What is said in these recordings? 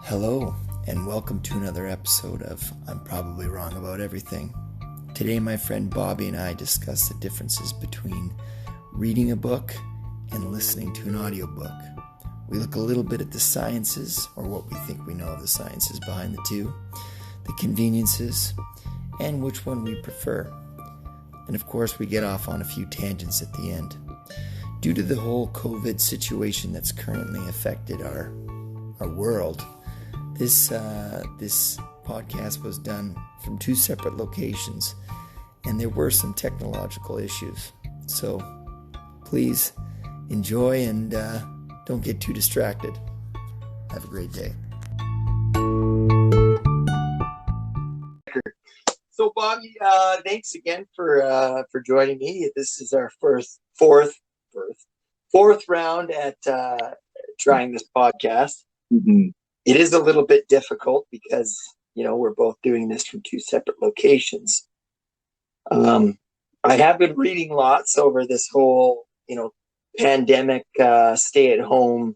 Hello, and welcome to another episode of I'm Probably Wrong About Everything. Today, my friend Bobby and I discuss the differences between reading a book and listening to an audiobook. We look a little bit at the sciences, or what we think we know of the sciences behind the two, the conveniences, and which one we prefer. And of course, we get off on a few tangents at the end. Due to the whole COVID situation that's currently affected our world, this podcast was done from two separate locations, and there were some technological issues. So please enjoy and don't get too distracted. Have a great day. So Bobby, thanks again for joining me. This is our fourth round at trying this podcast. Mm-hmm. It is a little bit difficult because, we're both doing this from two separate locations. I have been reading lots over this whole, pandemic stay-at-home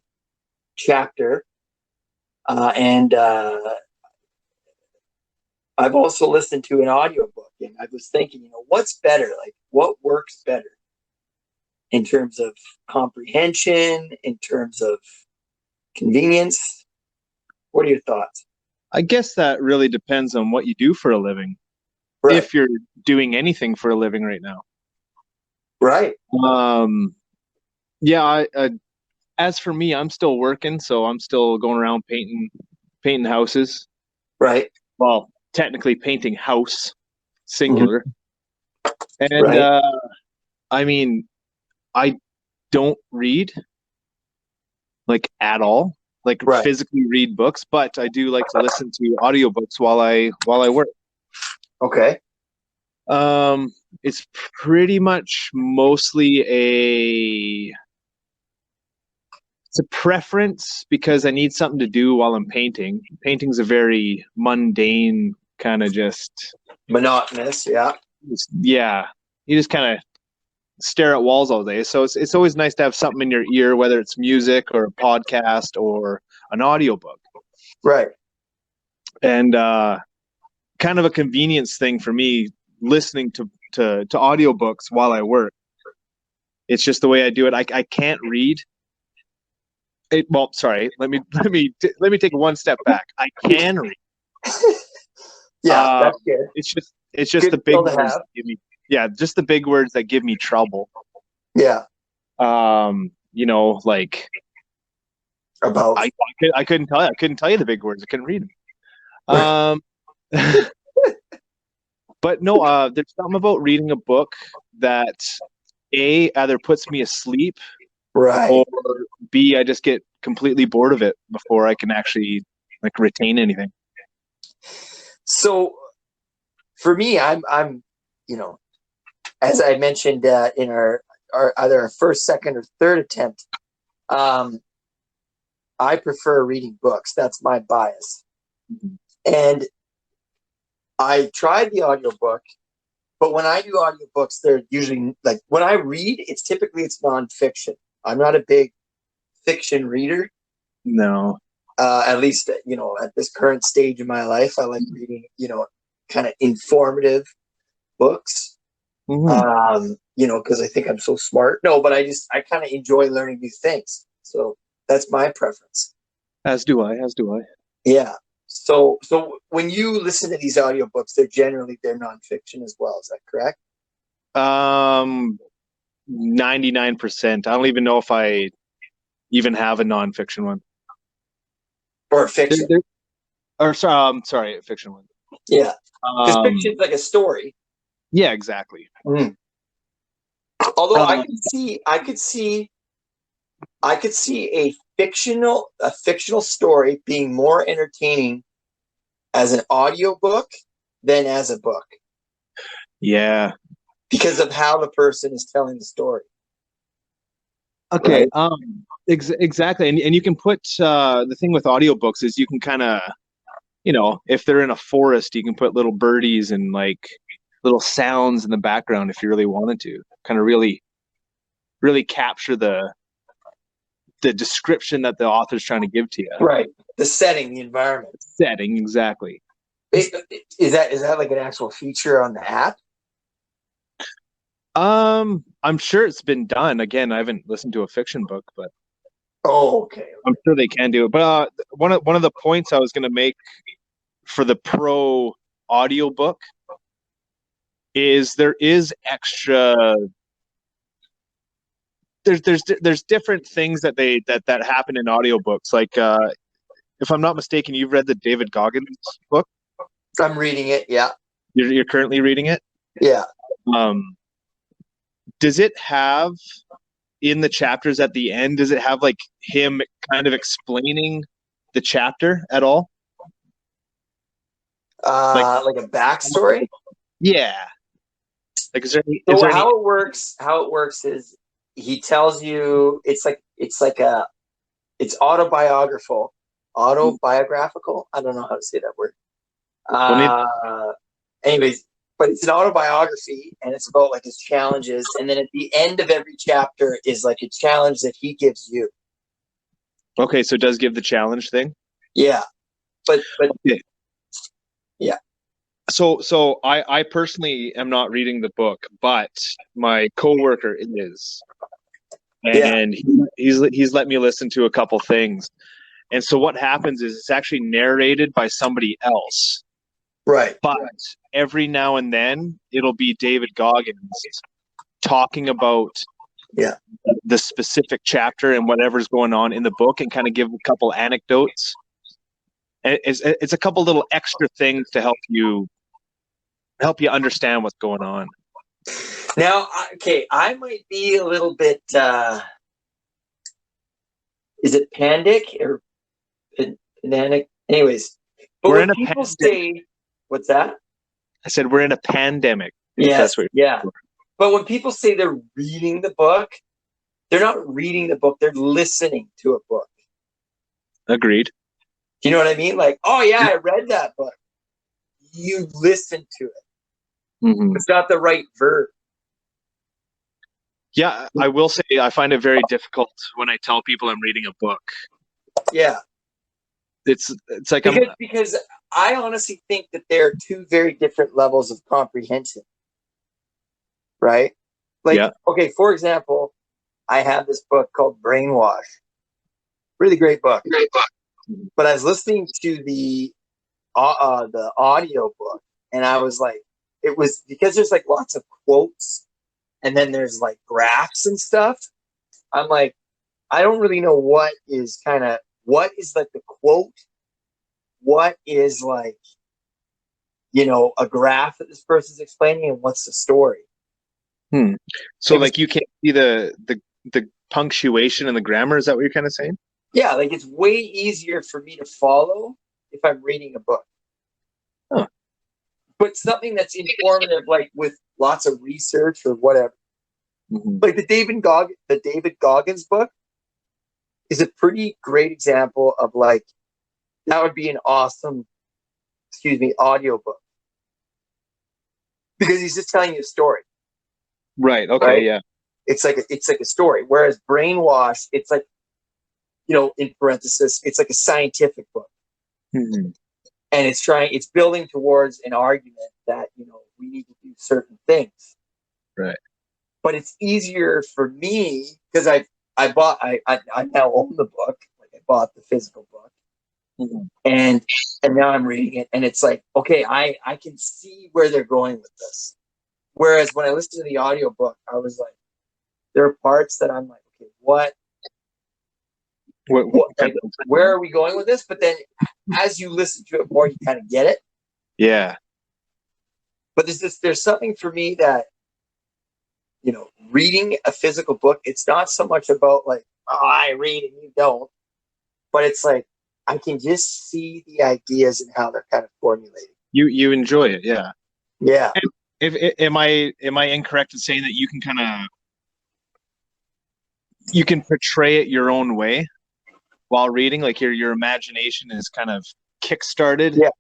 chapter. And I've also listened to an audiobook, and I was thinking, what's better? Like, what works better in terms of comprehension, in terms of convenience? What are your thoughts? I guess that really depends on what you do for a living. Right. If you're doing anything for a living right now. Right. Yeah. As for me, I'm still working, so I'm still going around painting houses. Right. Well, technically painting house, singular. Mm-hmm. And right. I don't read at all. Right. Physically read books, but I do like to listen to audiobooks while I work. Okay. It's pretty much mostly it's a preference because I need something to do while I'm painting. Painting's a very mundane kind of just monotonous. Yeah. Yeah. You just kind of stare at walls all day. So it's always nice to have something in your ear, whether it's music or a podcast or an audiobook. Right. And kind of a convenience thing for me, listening to audiobooks while I work. It's just the way I do it. I can't read. Sorry. Let me take one step back. I can read. Yeah, that's good. It's just good the big words that give me. Yeah, just the big words that give me trouble. Yeah. About I couldn't tell you. I couldn't tell you the big words. I couldn't read them. But no, there's something about reading a book that A, either puts me asleep, right, or B, I just get completely bored of it before I can actually retain anything. So for me, I'm as I mentioned in our either our first, second, or third attempt, I prefer reading books. That's my bias. Mm-hmm. And I tried the audiobook, but when I do audiobooks, they're usually when I read, it's nonfiction. I'm not a big fiction reader. No. At least, at this current stage in my life, I like reading, kind of informative books. Mm-hmm. Because I think I'm so smart. No, but I kind of enjoy learning new things. So that's my preference. As do I. Yeah. So when you listen to these audiobooks, they're nonfiction as well. Is that correct? 99%. I don't even know if I even have a nonfiction one. Or fiction. Sorry, a fiction one. Yeah. Because fiction's like a story. Yeah, exactly. Mm. Although I could see a fictional story being more entertaining as an audiobook than as a book. Yeah. Because of how the person is telling the story. Okay. Right? Exactly. And you can put the thing with audiobooks is you can kind of, if they're in a forest, you can put little birdies and little sounds in the background if you really wanted to, kind of really capture the the description that the author's trying to give to you. Right. The setting, the environment. Setting, exactly. Is that like an actual feature on the app? I'm sure it's been done. Again, I haven't listened to a fiction book, but Okay. I'm sure they can do it. But one of the points I was going to make for the pro audiobook is there is extra. There's different things that happen in audiobooks. Like if I'm not mistaken, you've read the David Goggins book. I'm reading it. Yeah. You're currently reading it. Yeah. Does it have in the chapters at the end? Does it have like him kind of explaining the chapter at all? Like a backstory. Yeah. Like, How it works? How it works is he tells you it's autobiographical. Autobiographical. I don't know how to say that word. Anyways, but it's an autobiography, and it's about like his challenges, and then at the end of every chapter is like a challenge that he gives you. Okay, so it does give the challenge thing. Yeah, but okay. Yeah. So I personally am not reading the book, but my coworker is, and he's let me listen to a couple things. And so what happens is it's actually narrated by somebody else. Right. But every now and then it'll be David Goggins talking about the specific chapter and whatever's going on in the book and kind of give a couple anecdotes. And it's a couple little extra things to help you understand what's going on. Now, okay, I might be a little bit, is it pandic or pandemic? Anyways, but when people say, what's that? I said we're in a pandemic. Yes, but when people say they're reading the book, they're not reading the book, they're listening to a book. Agreed. Do you know what I mean? Like, oh yeah, I read that book. You listen to it. Mm-hmm. It's not the right verb. Yeah, I will say I find it very difficult when I tell people I'm reading a book. Yeah. It's like because I honestly think that there are two very different levels of comprehension. Right? Like, okay, for example, I have this book called Brainwash. Really great book. But I was listening to the audio book, and I was like, it was because there's like lots of quotes, and then there's like graphs and stuff. I'm like, I don't really know what is like the quote, what is like, a graph that this person's explaining, and what's the story. So like you can't see the punctuation and the grammar. Is that what you're kind of saying? Yeah, like it's way easier for me to follow if I'm reading a book. Huh. But something that's informative, like with lots of research or whatever. Mm-hmm. Like the David Goggins book is a pretty great example of like, that would be an awesome, audio book. Because he's just telling you a story. Right. Okay. Right? Yeah. It's like a story. Whereas Brainwash, it's like, in parenthesis, it's like a scientific book. Mm-hmm. And it's building towards an argument that, we need to do certain things. Right. But it's easier for me because I now own the book. Like I bought the physical book. Mm-hmm. And now I'm reading it, and it's like, okay, I can see where they're going with this. Whereas when I listened to the audiobook, I was like, there are parts that I'm like, okay, what like, where are we going with this? But then as you listen to it more, you kind of get it. Yeah. But there's something for me that, reading a physical book, it's not so much about like, oh, I read and you don't. But it's like, I can just see the ideas and how they're kind of formulated. You enjoy it, yeah. Yeah. Am I incorrect in saying that you can portray it your own way while reading? Like your imagination is kind of kickstarted. Yeah.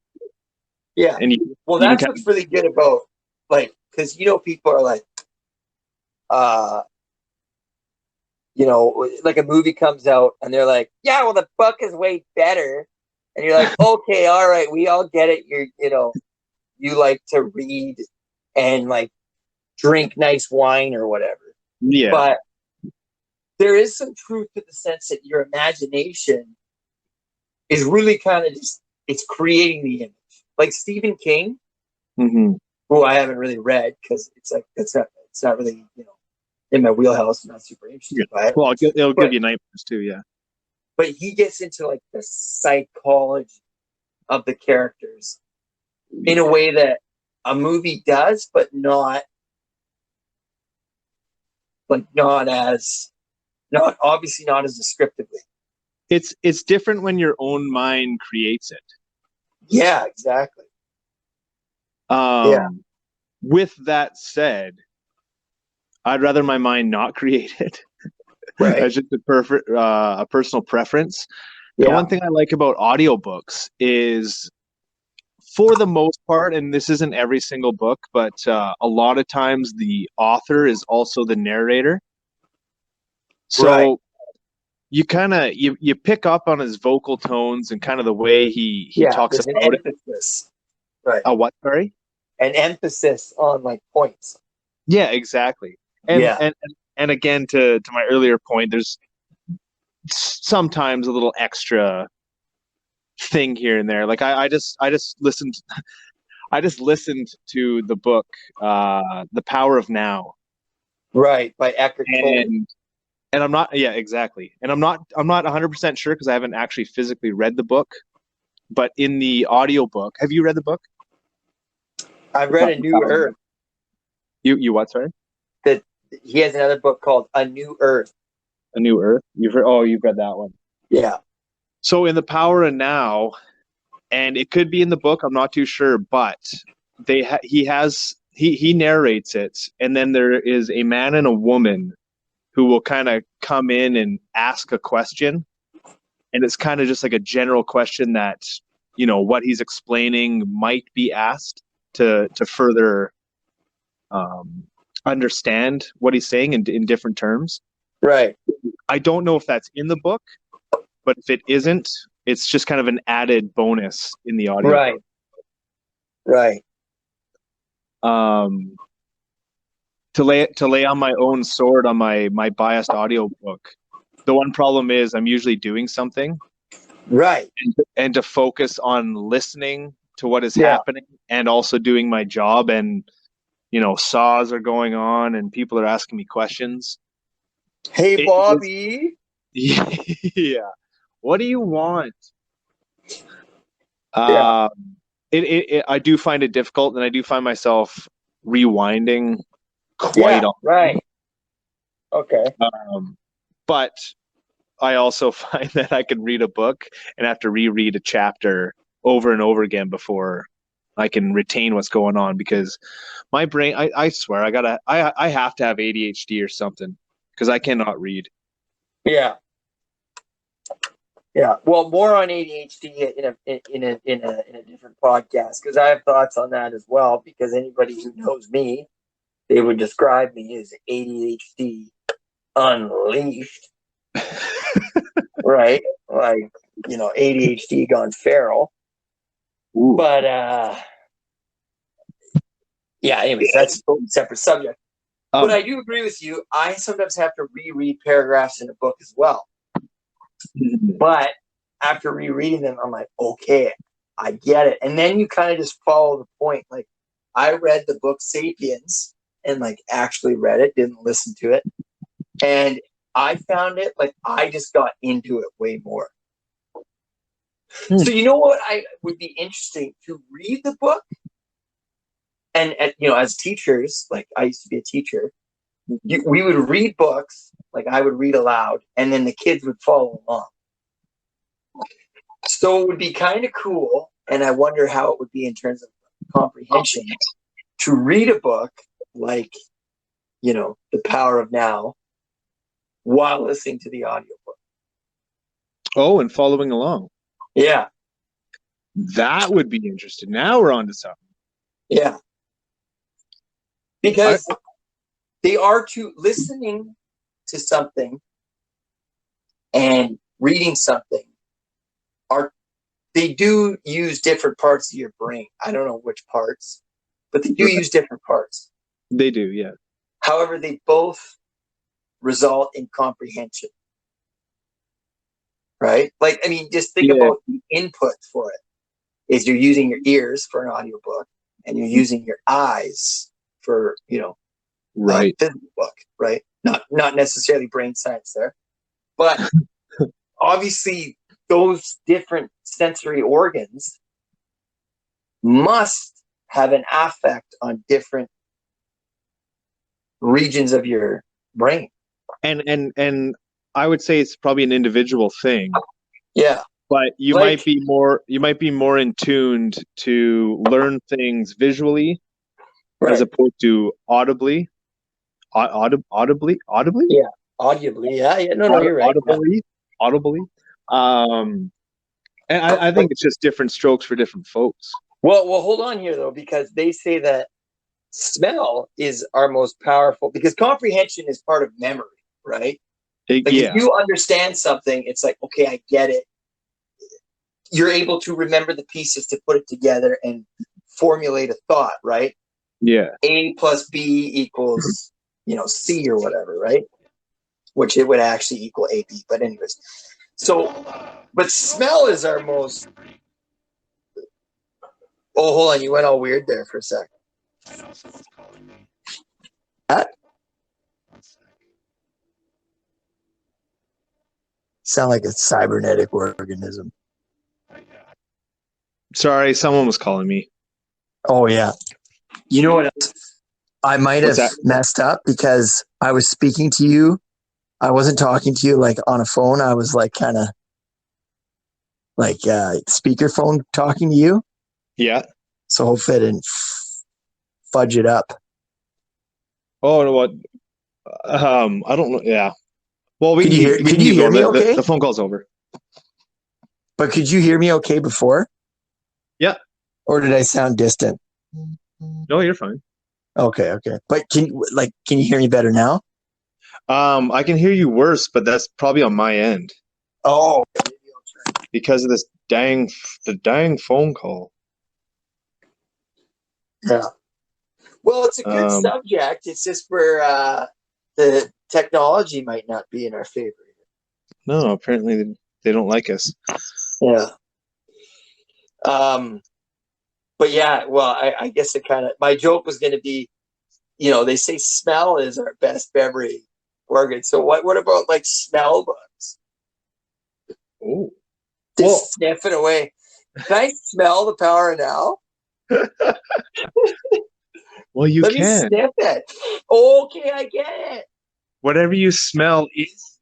Yeah. And that's what's really good about, like, because people are like, like a movie comes out and they're like, yeah, well, the book is way better. And you're like, okay, all right, we all get it. You like to read and like drink nice wine or whatever. Yeah. But there is some truth to the sense that your imagination is really kind of just, it's creating the image. Like Stephen King, Mm-hmm. who I haven't really read because it's not really, in my wheelhouse. I'm not super interested by it. Well, it'll give you nightmares too, yeah. But he gets into like the psychology of the characters in a way that a movie does, but not obviously not as descriptively. It's different when your own mind creates it. Yeah, exactly. With that said, I'd rather my mind not create it. Right. That's just a personal preference. The one thing I like about audiobooks is, for the most part, and this isn't every single book, but a lot of times the author is also the narrator. So you kind of you pick up on his vocal tones and kind of the way he talks about an emphasis. Right. A what? Sorry? An emphasis on like points. Yeah, exactly. And again, to my earlier point, there's sometimes a little extra thing here and there. Like I just listened to the book The Power of Now. Right, by Eckhart Tolle. And I'm not, yeah, exactly. And I'm not 100% sure because I haven't actually physically read the book, but in the audiobook, have you read the book? I've read A New Earth. You what, sorry? That he has another book called A New Earth. A New Earth? You've read that one. Yeah. So in The Power of Now, and it could be in the book, I'm not too sure, but he narrates it, and then there is a man and a woman who will kind of come in and ask a question, and it's kind of just like a general question that, what he's explaining might be asked to further understand what he's saying in different terms. Right. I don't know if that's in the book, but if it isn't, it's just kind of an added bonus in the audio. Right. To lay on my own sword on my biased audio book, the one problem is I'm usually doing something. Right. And to focus on listening to what is happening and also doing my job, and saws are going on and people are asking me questions. Hey, Bobby. Yeah. What do you want? I do find it difficult, and I do find myself rewinding quite often. Right. Okay. But I also find that I can read a book and have to reread a chapter over and over again before I can retain what's going on, because my brain, I swear, I have to have ADHD or something, because I cannot read. Yeah. Yeah. Well, more on ADHD in a different podcast, because I have thoughts on that as well, because anybody who knows me, they would describe me as ADHD unleashed. Right? Like, ADHD gone feral. Ooh. But anyways, that's a totally separate subject. But I do agree with you. I sometimes have to reread paragraphs in a book as well. But after rereading them, I'm like, okay, I get it. And then you kind of just follow the point. Like, I read the book Sapiens and like actually read it, didn't listen to it. And I found it, like, I just got into it way more. So you know what would be interesting to read the book, and as teachers, like I used to be a teacher, we would read books, like I would read aloud, and then the kids would follow along. So it would be kind of cool, and I wonder how it would be in terms of comprehension, to read a book like, The Power of Now, while listening to the audiobook. Oh, and following along. Yeah. That would be interesting. Now we're on to something. Yeah. Because they are listening to something and reading something they do use different parts of your brain. I don't know which parts, but they do use different parts. They do, yeah. However, they both result in comprehension. Right? Like, I mean, just think about the input for it. Is you're using your ears for an audiobook and you're using your eyes for, right. physical book, right? Not necessarily brain science there. But obviously those different sensory organs must have an affect on different regions of your brain. And I would say it's probably an individual thing. Yeah. But you might be more in tuned to learn things visually as opposed to audibly. Audibly? Yeah. Audibly. Yeah. No, you're right. Audibly. And I think it's just different strokes for different folks. Well, hold on here though, because they say that smell is our most powerful, because comprehension is part of memory, right? If you understand something, it's like, okay, I get it. You're able to remember the pieces to put it together and formulate a thought, right? Yeah. A plus B equals, C or whatever, right? Which it would actually equal AB. But anyways, but smell is our most. Oh, hold on. You went all weird there for a sec. I know someone's calling me. What? One sec. Sound like a cybernetic organism. Sorry, someone was calling me. Oh, yeah. You know what else? I might have messed up because I was speaking to you. I wasn't talking to you like on a phone. I was like kind of like speakerphone talking to you. Yeah. So hopefully I didn't fudge it up. Oh, no, what? I don't know. Yeah. Well, Could you hear me okay? The phone call's over. But could you hear me okay before? Yeah. Or did I sound distant? No, you're fine. Okay. But can you hear me better now? I can hear you worse, but that's probably on my end. Oh. Because of the dang phone call. Yeah. Well, it's a good subject. It's just where the technology might not be in our favor. No, apparently they don't like us. Yeah. But yeah, well, I guess it kind of, my joke was going to be, they say smell is our best memory organ. So what about like smell bugs? Oh. Just sniff it away. Can I smell the power now? Well, you Let can. me sniff it. Okay, I get it. Whatever you smell is.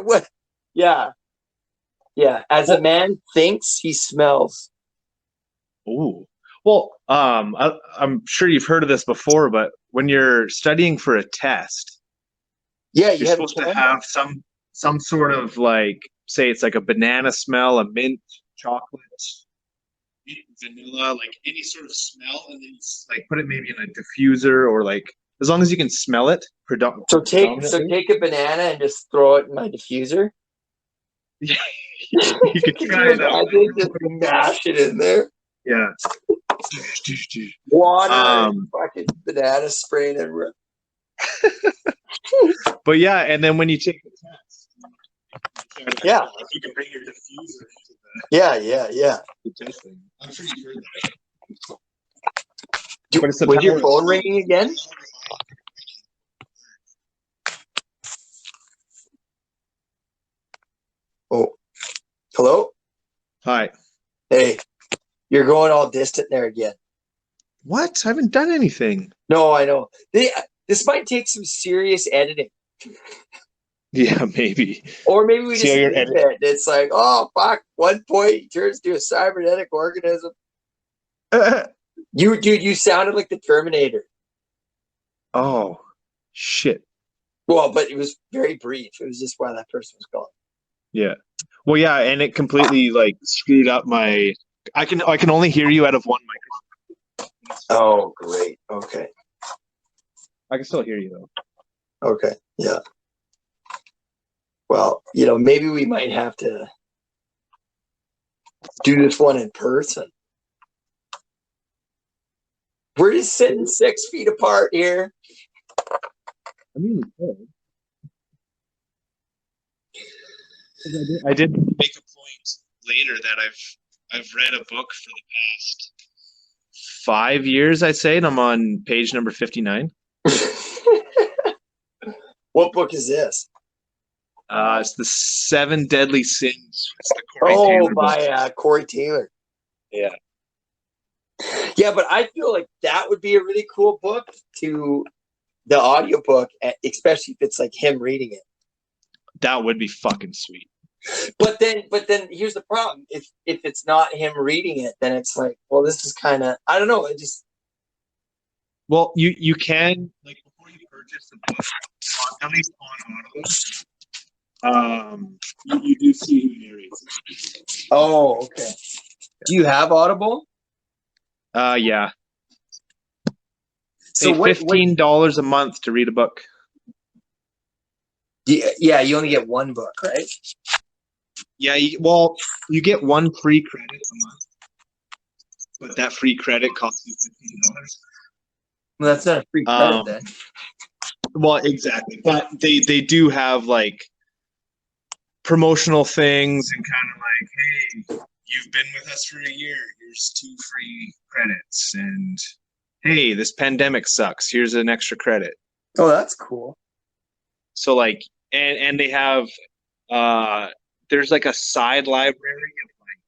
What? Yeah. Yeah. As a man thinks, he smells. Oh. Well, I'm sure you've heard of this before, but when you're studying for a test, you're supposed to have some sort of like, say it's like a banana smell, a mint, chocolate, vanilla, like any sort of smell, and then like put it maybe in a diffuser or like as long as you can smell it. So take a banana and just throw it in my diffuser. You could try it out. Just mash it in there. Yeah. Water, fucking banana spray, and but yeah, and then when you take the test, you can bring your diffuser. Yeah. I'm sure you heard that. Was your phone ringing again? Oh, hello? Hi. Hey, you're going all distant there again. What? I haven't done anything. No, I know. This might take some serious editing. Yeah, maybe. Or maybe we just leave it. It's like, oh, fuck, 1 point, he turns to a cybernetic organism. You sounded like the Terminator. Oh, shit. Well, but it was very brief. It was just while that person was gone. Yeah. Well, yeah, and it completely like screwed up my. I can only hear you out of one microphone. Oh, great. Okay. I can still hear you though. Okay. Yeah. Well, maybe we might have to do this one in person. We're just sitting 6 feet apart here. I mean, I did make a point later that I've read a book for the past 5 years, I'd say, and I'm on page number 59. What book is this? It's the 7 Deadly Sins. It's the Corey Taylor by Corey Taylor. Yeah. Yeah, but I feel like that would be a really cool book to the audiobook, especially if it's like him reading it. That would be fucking sweet. But then here's the problem. If it's not him reading it, then it's like, well, this is kind of, I don't know. It just. Well, you can, like, before you purchase the book, at least on Audible, you do see who narrates it. Oh, okay. Do you have Audible? Yeah. So Pay $15 a month to read a book. Yeah, you only get one book, right? Yeah, you get 1 free credit a month, but that free credit costs you $15. Well, that's not a free credit then. Well, exactly, but they do have like promotional things and kind of like, hey, you've been with us for a year. Here's 2 free credits, and hey, this pandemic sucks. Here's an extra credit. Oh, that's cool. So like, and they have there's like a side library of like,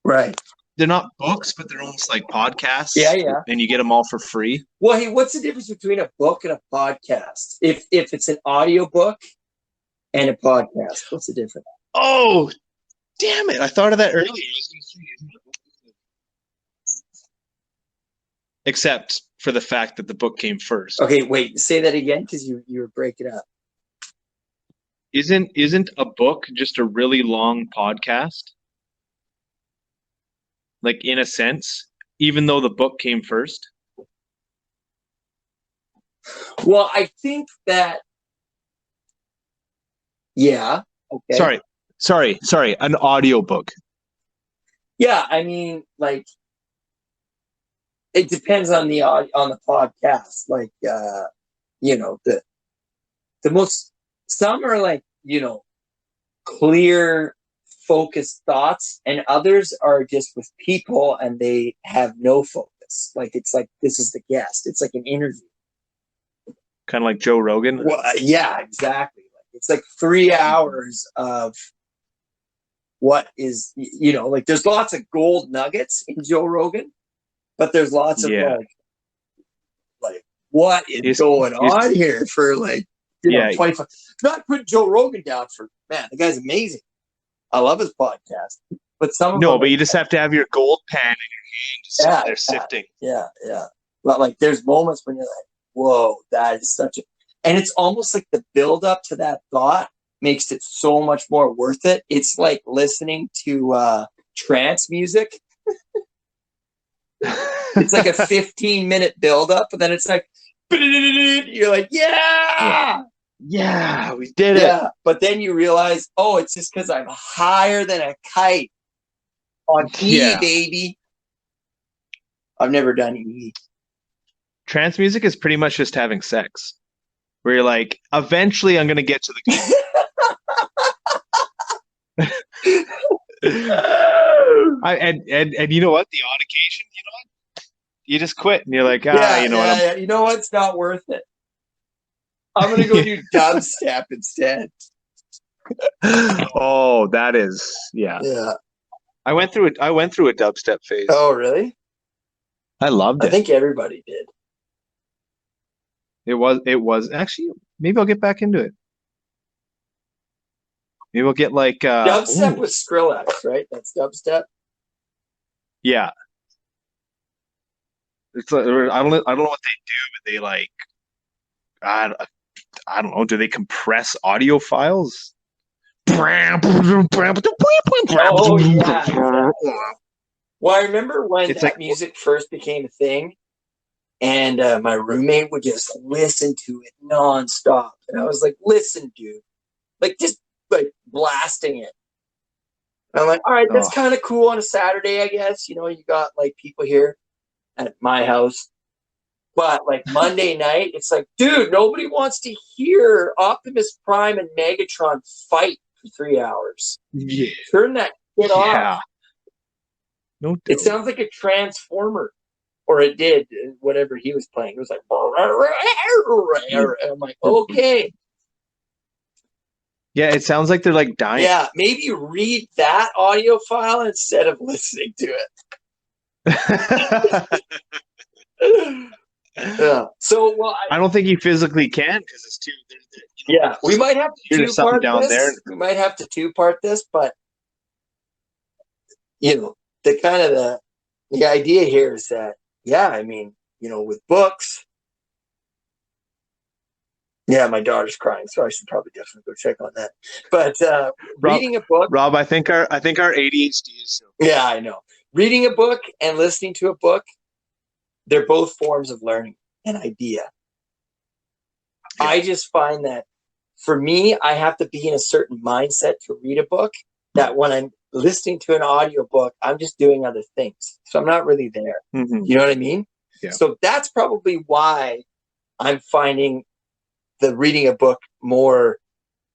right. They're not books, but they're almost like podcasts. Yeah. And you get them all for free. Well, hey, what's the difference between a book and a podcast? If it's an audiobook and a podcast, what's the difference? Oh, damn it. I thought of that earlier. Except for the fact that the book came first. Okay, wait, say that again because you were breaking up. Isn't a book just a really long podcast? Like, in a sense, even though the book came first? Well, I think that, yeah. Okay. Sorry. An audiobook. Yeah, I mean, like, it depends on the podcast. Like, the most, some are like, clear, focused thoughts, and others are just with people and they have no focus. Like, it's like, this is the guest. It's like an interview. Kind of like Joe Rogan? Well, yeah, exactly. Like, it's like 3 hours of what is, like, there's lots of gold nuggets in Joe Rogan, but there's lots of like what is going on here for like 25. Not putting Joe Rogan down for, man, the guy's amazing. I love his podcast. But but you just have to have your gold pen in your hand to sit there sifting. Yeah. But like, there's moments when you're like, whoa, that is such a, and it's almost like the build up to that thought makes it so much more worth it. It's like listening to trance music. It's like a 15-minute build up, and then it's like, you're like, yeah, we did it. Yeah, but then you realize, oh, it's just because I'm higher than a kite on E, baby. I've never done E. Trance music is pretty much just having sex, where you're like, eventually I'm going to get to the and you know what? The odd occasion, you know what? You just quit, and you're like, what? You know what? It's not worth it. I'm going to go do dubstep instead. Oh, that is, yeah. I went through a dubstep phase. Oh, really? I loved it. I think everybody did. It was actually, maybe I'll get back into it. Maybe we'll get like dubstep with Skrillex, right? That's dubstep. Yeah. It's I don't know what they do, but they like I don't know. Do they compress audio files? Oh yeah. Well, I remember when that music first became a thing, and my roommate would just listen to it nonstop, and I was like, "Listen, dude, like just like blasting it. And I'm like, all right, that's kind of cool on a Saturday, I guess. You know, you got like people here at my house. But like Monday night, it's like, dude, nobody wants to hear Optimus Prime and Megatron fight for 3 hours. Yeah. Turn that shit off. No, it sounds like a Transformer, or it did, whatever he was playing. It was like, and I'm like, okay. Yeah, it sounds like they're like dying. Yeah, maybe read that audio file instead of listening to it. Yeah. So, well, I don't think you physically can because it's too. Yeah, we might have to two-part down there. We might have to two-part this, but you know, the kind of the idea here is that, yeah, I mean, you know, with books. Yeah, my daughter's crying, so I should probably definitely go check on that. But reading a book, Rob, I think our ADHD is. Yeah, I know. Reading a book and listening to a book, they're both forms of learning an idea. Yeah. I just find that for me, I have to be in a certain mindset to read a book, that when I'm listening to an audiobook, I'm just doing other things. So I'm not really there. Mm-hmm. You know what I mean? Yeah. So that's probably why I'm finding the reading a book more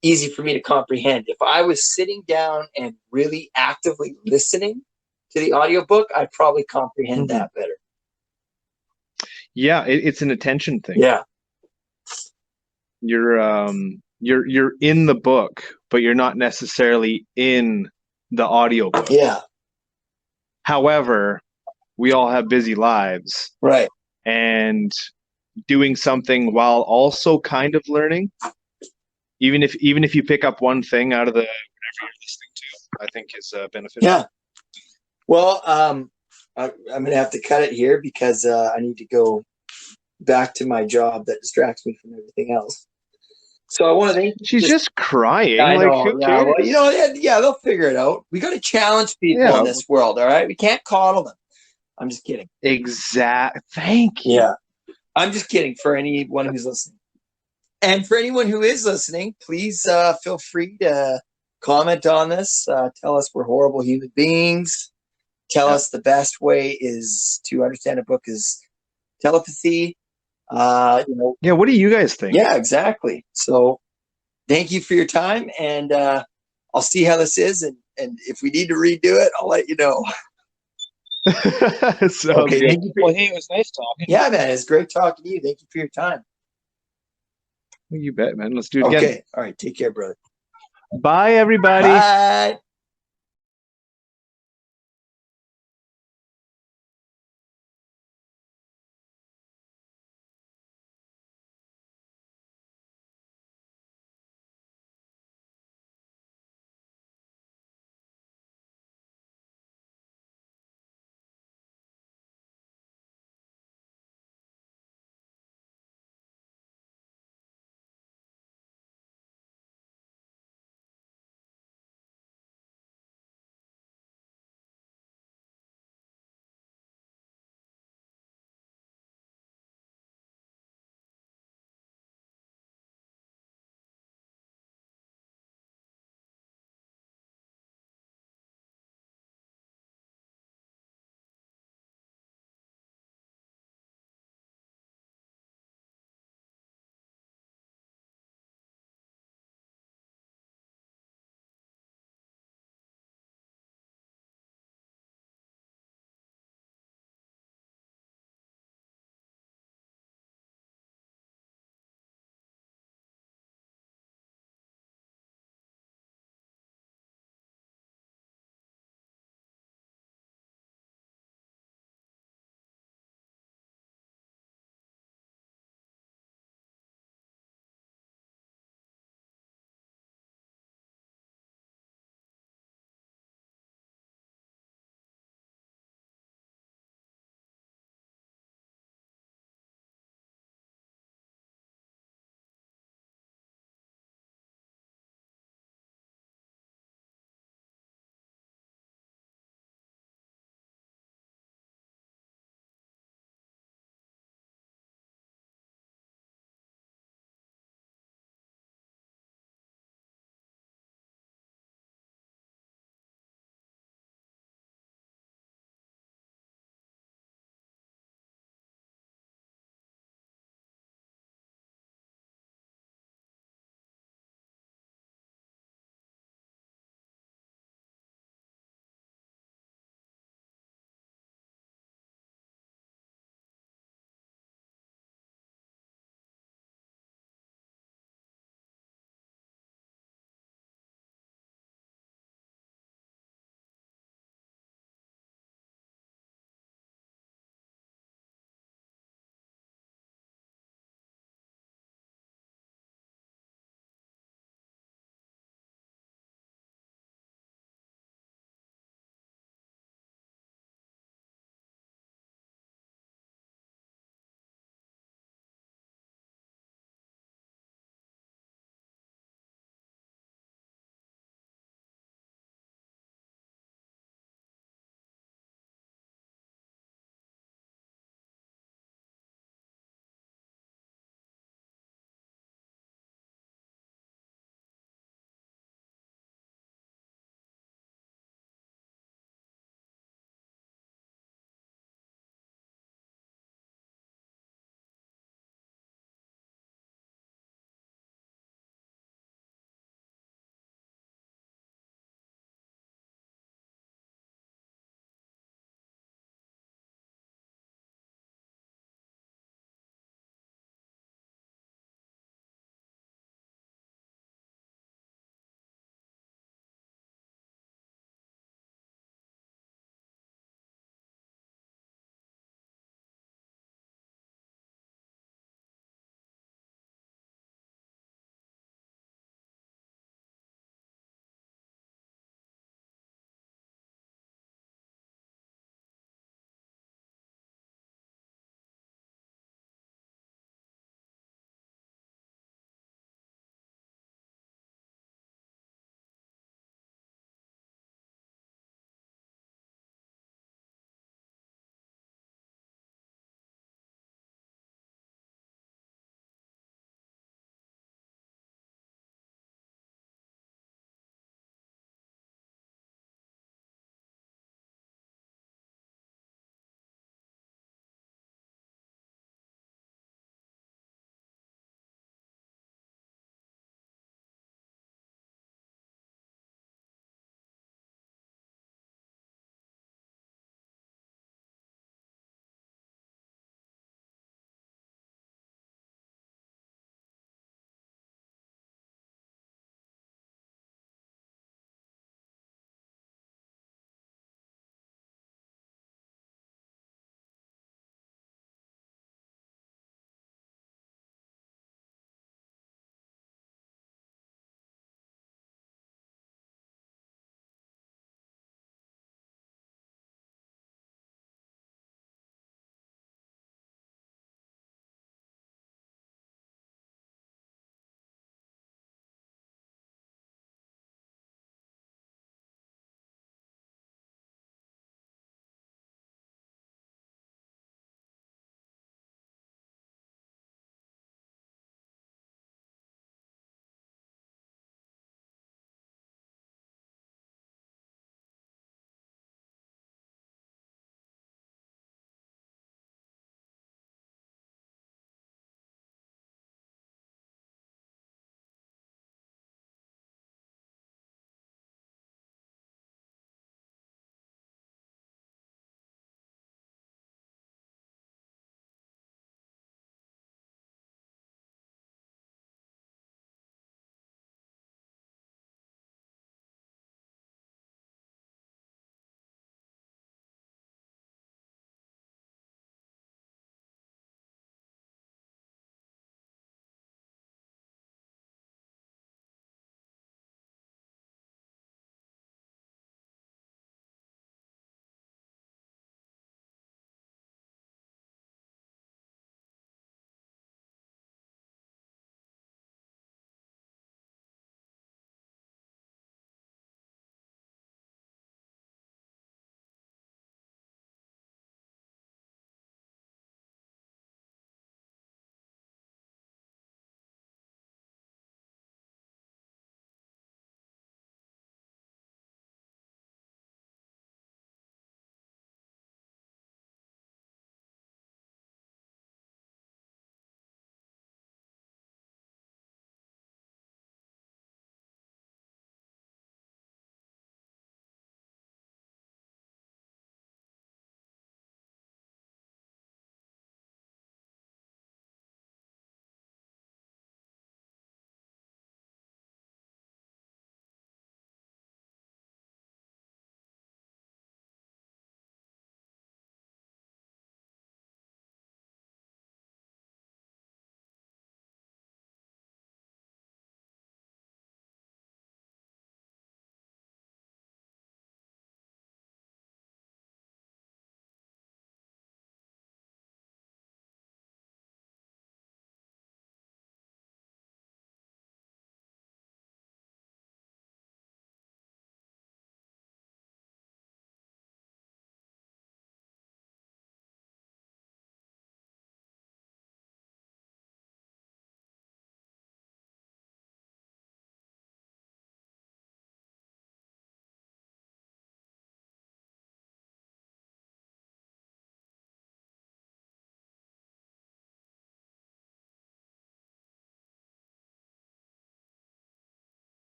easy for me to comprehend. If I was sitting down and really actively listening to the audiobook, I'd probably comprehend that better. Yeah, it's an attention thing. Yeah. You're in the book, but you're not necessarily in the audiobook. Yeah. However, we all have busy lives. Right. And doing something while also kind of learning, even if you pick up one thing out of the whatever you're listening to, I think is beneficial. Yeah. Well, I'm going to have to cut it here because I need to go back to my job that distracts me from everything else. So I want to thank you. She's just crying. I know, who yeah, cares? well, you know, yeah, they'll figure it out. We got to challenge people in this world, all right? We can't coddle them. I'm just kidding. Thank you. Yeah. I'm just kidding for anyone who's listening. And for anyone who is listening, please feel free to comment on this. Tell us we're horrible human beings. Tell us the best way is to understand a book is telepathy. You know. Yeah, what do you guys think? Yeah, exactly. So thank you for your time, and I'll see how this is, and if we need to redo it, I'll let you know. Okay, thank you. Well, hey, it was nice talking. Yeah, man, it's great talking to you. Thank you for your time. Well, you bet, man. Let's do it again. Okay, all right. Take care, brother. Bye, everybody. Bye.